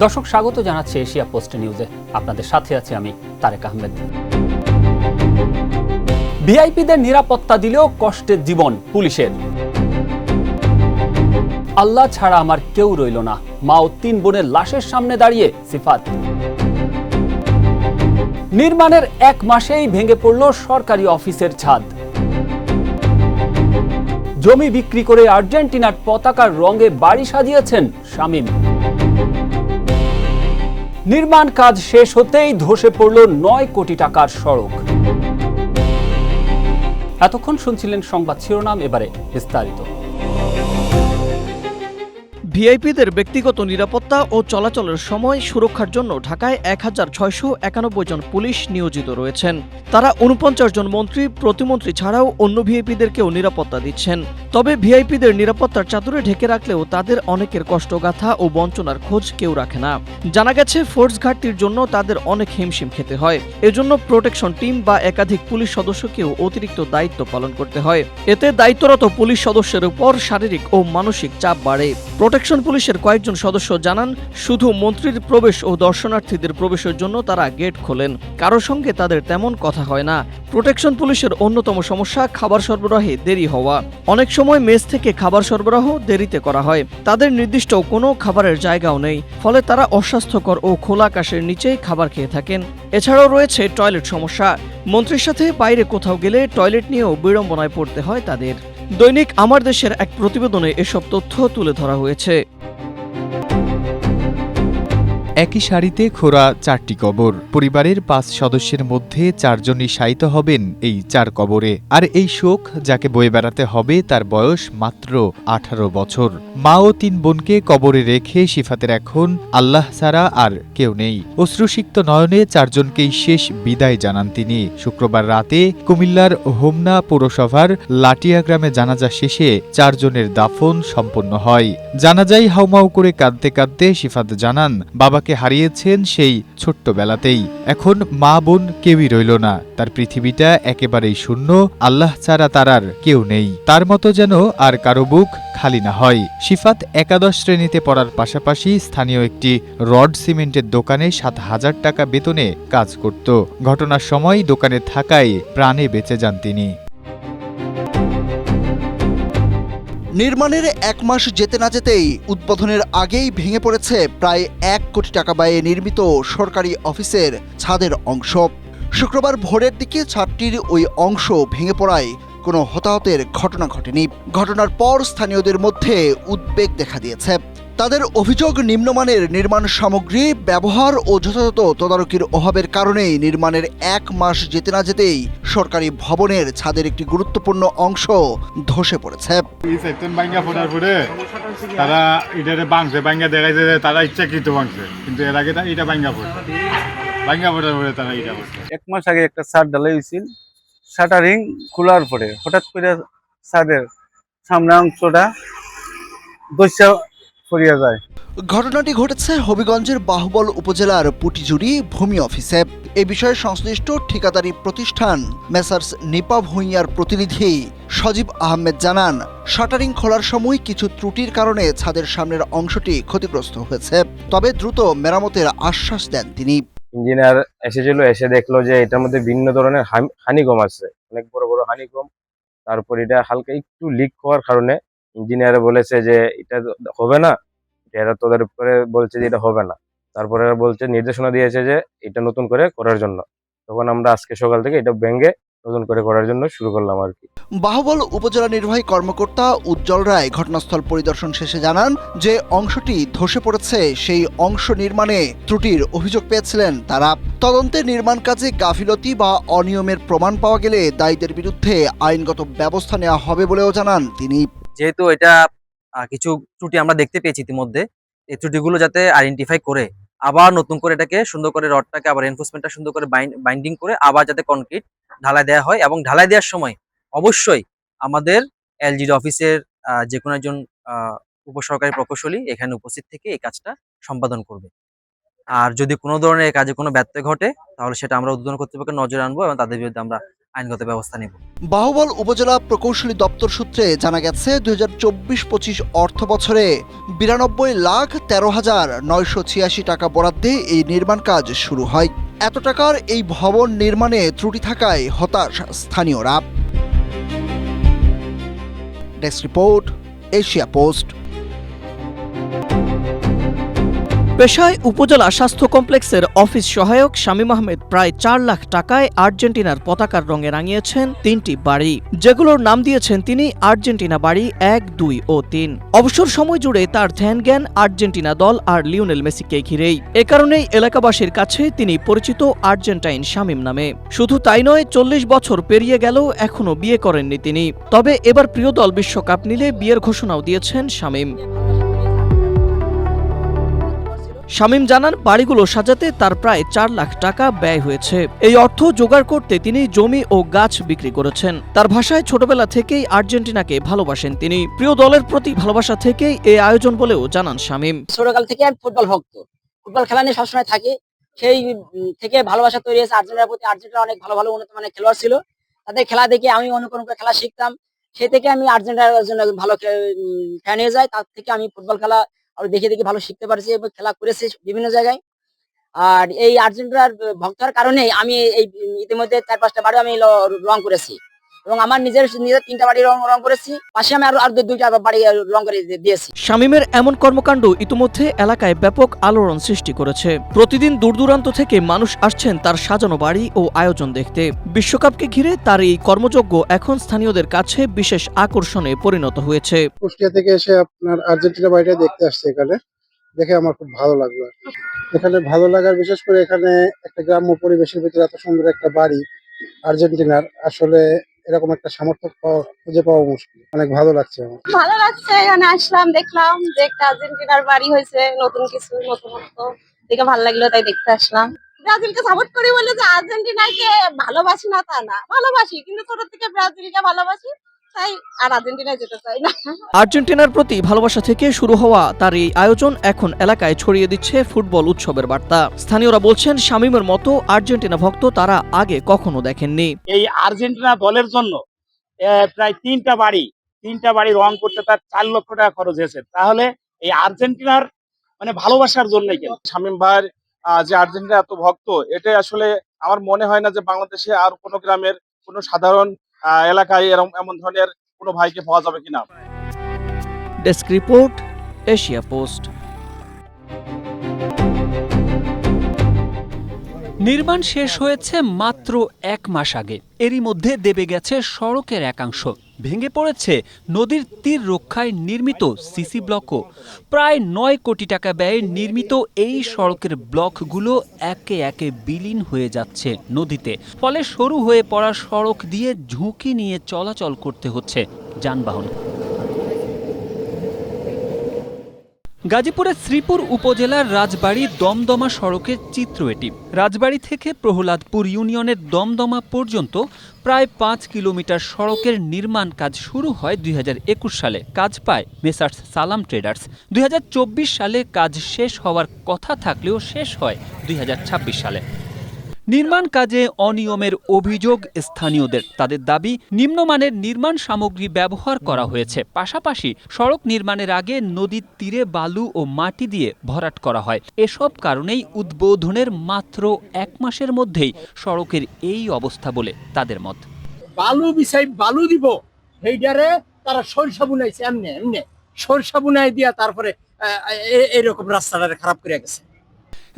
দর্শক, স্বাগত জানাচ্ছি এশিয়া পোস্ট নিউজে। আপনাদের সাথে আছি আমি তারেক আহমেদ। ভিআইপিদের নিরাপত্তা দিলেও কষ্টের জীবন পুলিশের। আল্লাহ ছাড়া আমার কেউ রইল না, মা ও 3 বোনের লাশের সামনে দাঁড়িয়ে সিফাত। নির্মাণের 1 মাসেই ভেঙে পড়ল সরকারি অফিসের ছাদ। জমি বিক্রি করে আর্জেন্টিনার পতাকার রঙে বাড়ি সাজিয়েছেন শামীম। নির্মাণ কাজ শেষ হতেই ধসে পড়ল 9 কোটি টাকার সড়ক। এতক্ষণ শুনছিলেন সংবাদ শিরোনাম, এবারে বিস্তারিত। ভিআইপিদের ব্যক্তিগত নিরাপত্তা ও চলাচলের সময় সুরক্ষার জন্য ঢাকায় 1691 জন পুলিশ নিয়োজিত রয়েছেন। তারা 49 জন মন্ত্রী, প্রতিমন্ত্রী ছাড়াও অন্য ভিআইপিদেরকেও নিরাপত্তা দিচ্ছেন। তবে ভিআইপিদের নিরাপত্তার চাদরে ঢেকে রাখলেও তাদের অনেকের কষ্টগাথা ও বঞ্চনার খোঁজ কেউ রাখে না। জানা গেছে ফোর্স ঘাটতির জন্য তাদের অনেক হিমশিম খেতে হয়। এজন্য প্রোটেকশন টিম বা একাধিক পুলিশ সদস্যকেও অতিরিক্ত দায়িত্ব পালন করতে হয়। এতে দায়িত্বরত পুলিশ সদস্যের উপর শারীরিক ও মানসিক চাপ বাড়ে। প্রোটেকশন পুলিশের কয়েকজন সদস্য জানান, শুধু মন্ত্রীর প্রবেশ ও দর্শনার্থীদের প্রবেশের জন্য তারা গেট খোলেন। কারোর সঙ্গে তাদের তেমন কথা হয় না। প্রোটেকশন পুলিশের অন্যতম সমস্যা খাবার সরবরাহে দেরি হওয়া। অনেক সময় মেস থেকে খাবার সরবরাহ দেরিতে করা হয়। তাদের নির্দিষ্ট কোনো খাবারের জায়গাও নেই, ফলে তারা অস্বাস্থ্যকর ও খোলা আকাশের নিচেই খাবার খেয়ে থাকেন। এছাড়াও রয়েছে টয়লেট সমস্যা। মন্ত্রীর সাথে বাইরে কোথাও গেলে টয়লেট নিয়েও বিড়ম্বনায় পড়তে হয় তাদের। দৈনিক আমার দেশের এক প্রতিবেদনে এসব তথ্য তুলে ধরা হয়েছে। একই সারিতে খোঁড়া 4টি কবর। পরিবারের 5 সদস্যের মধ্যে 4 জনই শায়িত হবেন এই 4 কবরে। আর এই শোক যাকে বয়ে বেড়াতে হবে তার বয়স মাত্র 18 বছর। মা ও 3 বোনকে কবরে রেখে সিফাতের এখন আল্লাহ ছাড়া আর কেউ নেই। অশ্রুসিক্ত নয়নে 4 জনকেই শেষ বিদায় জানান তিনি। শুক্রবার রাতে কুমিল্লার হোমনা পৌরসভার লাটিয়া গ্রামে জানাজা শেষে 4 জনের দাফন সম্পন্ন হয়। জানাজায় হাউমাউ করে কাঁদতে কাঁদতে সিফাত জানান, বাবাকে হারিয়েছেন সেই ছোট্টবেলাতেই। এখন মা বোন কেউই রইল না, তার পৃথিবীটা একেবারেই শূন্য। আল্লাহ ছাড়া তার আর কেউ নেই। তার মতো যেন আর কারো বুক খালি না হয়। সিফাত একাদশ শ্রেণীতে পড়ার পাশাপাশি স্থানীয় একটি রড সিমেন্টের দোকানে 7,000 টাকা বেতনে কাজ করত। ঘটনার সময় দোকানে থাকায় প্রাণে বেঁচে যান তিনি। নির্মাণের 1 মাস যেতে না যেতেই উদ্বোধনের আগেই ভেঙে পড়েছে প্রায় 1 কোটি টাকা ব্যয়ে নির্মিত সরকারি অফিসের ছাদের অংশ। শুক্রবার ভোরের দিকে ছাদটির ওই অংশ ভেঙে পড়ায় কোনো হতাহতের ঘটনা ঘটেনি। ঘটনার পর স্থানীয়দের মধ্যে উদ্বেগ দেখা দিয়েছে। তাদের অভিযোগ, নিম্নমানের নির্মাণ সামগ্রী ব্যবহার ও যথাযথ তদারকির অভাবের কারণেই নির্মাণের 1 মাস যেতে না যেতেই সরকারি ভবনের ছাদের একটি গুরুত্বপূর্ণ অংশ ধসে পড়েছে। তারা এটারে ভাঙছে, ভাঙা দেখাইছে তারা ইচ্ছাকৃত ভাঙছে, কিন্তু এর আগে এটা ভাঙা পড়ছে, ভাঙা পড়ার পরে তারা এটা করছে। 1 মাস আগে একটা ছাদ ঢালাই হয়েছিল। শাটারিং খোলার পরে হঠাৎ করে ছাদের সামনে অংশটা দস্যা পড়িয়া যায়। ঘটনাটি ঘটেছে হবিগঞ্জের বাহুবল উপজেলার পুটিজুড়ি ভূমি অফিসে। এ বিষয়ে সংশ্লিষ্ট ঠিকাদারি প্রতিষ্ঠান মেসার্স নিপা ভূঁইয়ার প্রতিনিধি সজীব আহমেদ জানান, শাটারিং খোলার সময় কিছু ত্রুটির কারণে ছাদের সামনের অংশটি ক্ষতিগ্রস্ত হয়েছে। তবে দ্রুত মেরামতের আশ্বাস দেন তিনি। ইঞ্জিনিয়ার এসেছিল, এসে দেখলো যে এটার মধ্যে ভিন্ন ধরনের হানিকম আছে, অনেক বড় বড় হানিকম। তারপর এটা হালকা একটু লিক হওয়ার কারণে ইঞ্জিনিয়ার বলেছে যে এটা হবে না, এরা তোদের উপরে বলছে যে এটা হবে না। তারপরে বলছে, নির্দেশনা দিয়েছে যে এটা নতুন করে করার জন্য। তখন আমরা আজকে সকাল থেকে এটা ভেঙে নতুন করে করার জন্য শুরু করলাম আর কি। বাহুবল উপজেলা নির্বাহী কর্মকর্তা উজ্জ্বল রায় ঘটনাস্থল পরিদর্শন শেষে জানান যে অংশটি ধসে পড়েছে, সেই অংশ নির্মাণে ত্রুটির অভিযোগ পেয়েছিলেন তারা। তদন্তে নির্মাণ কাজে গাফিলতি বা অনিয়মের প্রমাণ পাওয়া গেলে দায়ীদের বিরুদ্ধে আইনগত ব্যবস্থা নেওয়া হবে বলেও জানান তিনি। যেহেতু এটা কিছু ত্রুটি আমরা দেখতে পেয়েছি ইতিমধ্যে, এই ত্রুটিগুলো যাতে আইডেন্টিফাই করে আবার নতুন করে এটাকে সুন্দর করে রডটাকে আবার এনফোর্সমেন্টটা সুন্দর করে বাইন্ডিং করে আবার যাতে কনক্রিট ঢালাই দেওয়া হয়, এবং ঢালাই দেওয়ার সময় অবশ্যই আমাদের এলজিডি অফিসের যে কোনো একজন উপসরকারি প্রকৌশলী এখানে উপস্থিত থেকে এই কাজটা সম্পাদন করবে। আর যদি কোনো ধরনের কাজে কোনো ব্যত্যয় ঘটে তাহলে সেটা আমরা ঊর্ধ্বতন কর্তৃপক্ষের নজরে আনবো এবং তাদের বিরুদ্ধে আমরা আইনগত ব্যবস্থা নেব। বাহুবল উপজেলা প্রকৌশলী দপ্তর সূত্রে জানা গেছে 2024-25 অর্থ বছরে 92,13,986 টাকা বরাদ্দে এই নির্মাণ কাজ শুরু হয়। এত টাকার এই ভবন নির্মাণে ত্রুটি থাকায় হতাশ স্থানীয়রা। Desk report, Asia post. পেশায় উপজেলা স্বাস্থ্য কমপ্লেক্সের অফিস সহায়ক শামীম আহমেদ প্রায় 4 লাখ টাকায় আর্জেন্টিনার পতাকার রঙে রাঙিয়েছেন 3টি বাড়ি, যেগুলোর নাম দিয়েছেন তিনি আর্জেন্টিনা বাড়ি 1, 2 ও 3। অবসর সময় জুড়ে তার ধ্যান জ্ঞান আর্জেন্টিনা দল আর লিওনেল মেসিকে ঘিরেই। এ কারণেই এলাকাবাসীর কাছে তিনি পরিচিত আর্জেন্টাইন শামীম নামে। শুধু তাই নয়, 40 বছর পেরিয়ে গেলেও এখনো বিয়ে করেননি তিনি। তবে এবার প্রিয় দল বিশ্বকাপ নিলে বিয়ের ঘোষণাও দিয়েছেন শামীম। শামীম জানান, বাড়িগুলো সাজাতে তার প্রায় 4 লাখ টাকা ব্যয় হয়েছে। এই অর্থ জোগাড় করতে তিনি জমি ও গাছ বিক্রি করেছেন। তার ভাষায় ছোটবেলা থেকেই আর্জেন্টিনাকে ভালোবাসেন তিনি। প্রিয় দলের প্রতি ভালোবাসা থেকেই এই আয়োজন বলেও জানান শামীম। ছোটকাল থেকে আমি ফুটবল ভক্ত, ফুটবল খেলা নিয়ে সবসময় থাকি। সেই থেকে ভালোবাসা তৈরি হয়েছে আর্জেন্টিনার প্রতি। আর্জেন্টিনা অনেক ভালো ভালো উন্নত মানের খেলোয়াড় ছিল, তাদের খেলা দেখে আমি অনুকরণ করে খেলা শিখতাম। সেই থেকে আমি আর্জেন্টিনার জন্য ভালো ফ্যান হয়ে যাই। তার থেকে আমি ফুটবল খেলা আর দেখে দেখে ভালো শিখতে পারছি এবং খেলা করেছি বিভিন্ন জায়গায়। আর এই আর্জেন্টিনার ভক্ত হওয়ার কারণেই আমি এই ইতিমধ্যে 4-5টা বাড়ি আমি রং করেছি এবং আমার নিজের 3টা বাড়ি রং করেছি। পাশে আমি আরো 2টা বাড়ি রং করে দিয়েছি। শামীমের এমন কর্মকাণ্ড ইতিমধ্যে এলাকায় ব্যাপক আলোড়ন সৃষ্টি করেছে। প্রতিদিন দূর দূরান্ত থেকে মানুষ আসছেন তার সাজানো বাড়ি ও আয়োজন দেখতে। বিশ্বকাপকে ঘিরে তার এই কর্মযজ্ঞ এখন স্থানীয়দের কাছে বিশেষ আকর্ষণে পরিণত হয়েছে। কুষ্টিয়া থেকে এসে আপনার আর্জেন্টিনা বাড়িটা দেখতে আসছে, এখানে দেখে আমার খুব ভালো লাগলো। এখানে ভালো লাগার বিশেষ করে এখানে একটা গ্রাম্য পরিবেশের ভিতরে এত সুন্দর একটা বাড়ি আর্জেন্টিনার, আসলে এরকম একটা সামর্থ্য খুঁজে পাওয়া মুশকিল। অনেক ভালো লাগছে আমার। ভালো লাগছে, এখানে আসলাম, দেখলাম যে একটা আর্জেন্টিনার বাড়ি হয়েছে, নতুন কিছু নতুনত্ব দেখে ভালো লাগলো, তাই দেখতে আসলাম। ব্রাজিলকে সাপোর্ট করি বলে যে আর্জেন্টিনাকে ভালোবাসি না তা না, ভালোবাসি, কিন্তু ছোট থেকে ব্রাজিলকে ভালোবাসি, তাই আর আর্জেন্টিনায় যেতে চাই না। আর্জেন্টিনার প্রতি ভালোবাসা থেকে শুরু হওয়া তার এই আয়োজন এখন এলাকায় ছড়িয়ে দিচ্ছে ফুটবল উৎসবের বার্তা। স্থানীয়রা বলছেন, শামীমের মতো আর্জেন্টিনা ভক্ত তারা আগে কখনো দেখেননি। এই আর্জেন্টিনা দলের জন্য প্রায় 3টা বাড়ি রং করতে তার 4 লক্ষ টাকা খরচ হয়েছে। তাহলে এই আর্জেন্টিনার মানে ভালোবাসার জন্যই কেন শামীম ভাইয়ের যে আর্জেন্টিনা এত ভক্ত, এটা আসলে আমার মনে হয় না যে বাংলাদেশে আর কোনো গ্রামের কোনো সাধারণ এলাকায় এমন ধরনের কোনো ভাইকে পাওয়া যাবে কিনা। Desk report, Asia post. নির্মাণ শেষ হয়েছে মাত্র 1 মাস আগে। এরই মধ্যে দেবে গেছে সড়কের একাংশ, ভেঙে পড়েছে নদীর তীর রক্ষায় নির্মিত সিসি ব্লকও। প্রায় 9 কোটি টাকা ব্যয়ে নির্মিত এই সড়কের ব্লকগুলো একে একে বিলীন হয়ে যাচ্ছে নদীতে। ফলে সরু হয়ে পড়া সড়ক দিয়ে ঝুঁকি নিয়ে চলাচল করতে হচ্ছে যানবাহন। গাজীপুরের শ্রীপুর উপজেলার রাজবাড়ী দমদমা সড়কের চিত্র এটি। রাজবাড়ী থেকে প্রহ্লাদপুর ইউনিয়নের দমদমা পর্যন্ত প্রায় 5 কিলোমিটার সড়কের নির্মাণ কাজ শুরু হয় 2021 সালে। কাজ পায় মেসার্স সালাম ট্রেডার্স। 2024 সালে কাজ শেষ হওয়ার কথা থাকলেও শেষ হয় 2026 সালে। নির্মাণ কাজে অনিয়মের অভিযোগ স্থানীয়দের। তাদের দাবি, নিম্নমানের নির্মাণ সামগ্রী ব্যবহার করা হয়েছে। পাশাপাশি সড়ক নির্মাণের আগে নদীর তীরে বালু ও মাটি দিয়ে ভরাট করা হয়। এসব কারণেই উদ্বোধনের মাত্র 1 মাসের মধ্যেই সড়কের এই অবস্থা বলে তাদের মত। বালু বিছাই বালু দিব, সেইটারে তারা সরিষা বুনাইছে, এমনি সরিষা বুনাই দিয়া তারপরে এরকম রাস্তাটা খারাপ করে গেছে।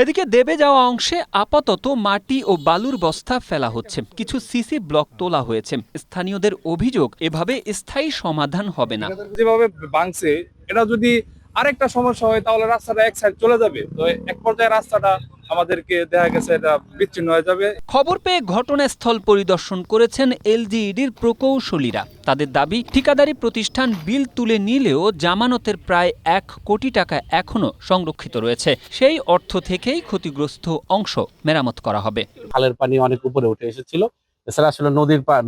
এদিকে দেবে যাওয়া অংশে আপাতত মাটি ও বালুর বস্তা ফেলা হচ্ছে। কিছু সিসি ব্লক তোলা হয়েছে। স্থানীয়দের অভিযোগ, এভাবে স্থায়ী সমাধান হবে না। যেভাবে ভাঙছে, এটা যদি আরেকটা সমস্যা হয় তাহলে রাস্তাটা এক সাইড চলে যাবে, তো এক পর্যায়ে রাস্তাটা আমাদেরকে দেখা গেছে এটা বিচ্ছিন্ন হয়ে যাবে। খবর পেয়ে ঘটনাস্থল পরিদর্শন করেছেন এলজিইডির প্রকৌশলীরা। তাদের দাবি, ঠিকাদারি প্রতিষ্ঠান বিল তুলে নিলেও জামানতের প্রায় 1 কোটি টাকা এখনো সংরক্ষিত রয়েছে। সেই অর্থ থেকেই ক্ষতিগ্রস্ত অংশ মেরামত করা হবে। খালের পানি অনেক উপরে উঠে এসেছিল। এছাড়া আসলে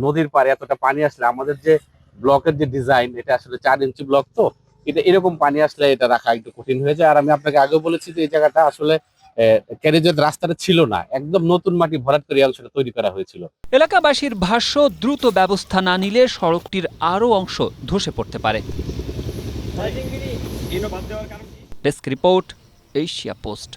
নদীর পাড়ে এতটা পানি আসলে আমাদের যে ব্লকের যে ডিজাইন, এটা আসলে 4 ইঞ্চি ব্লক, তো এটা এরকম পানি আসলে এটা রাখা একটু কঠিন হয়ে যায়। আর আমি আপনাকে আগেও বলেছি যে এই জায়গাটা আসলে ক্যারেজের রাস্তাটা ছিল না, একদম নতুন মাটি ভরাট করে এই অংশটা তৈরি করা হয়েছিল। এলাকাবাসীর ভাষ্য, দ্রুত ব্যবস্থা না নিলে সড়কটির আরও অংশ ধসে পড়তে পারে। Desk report, Asia post.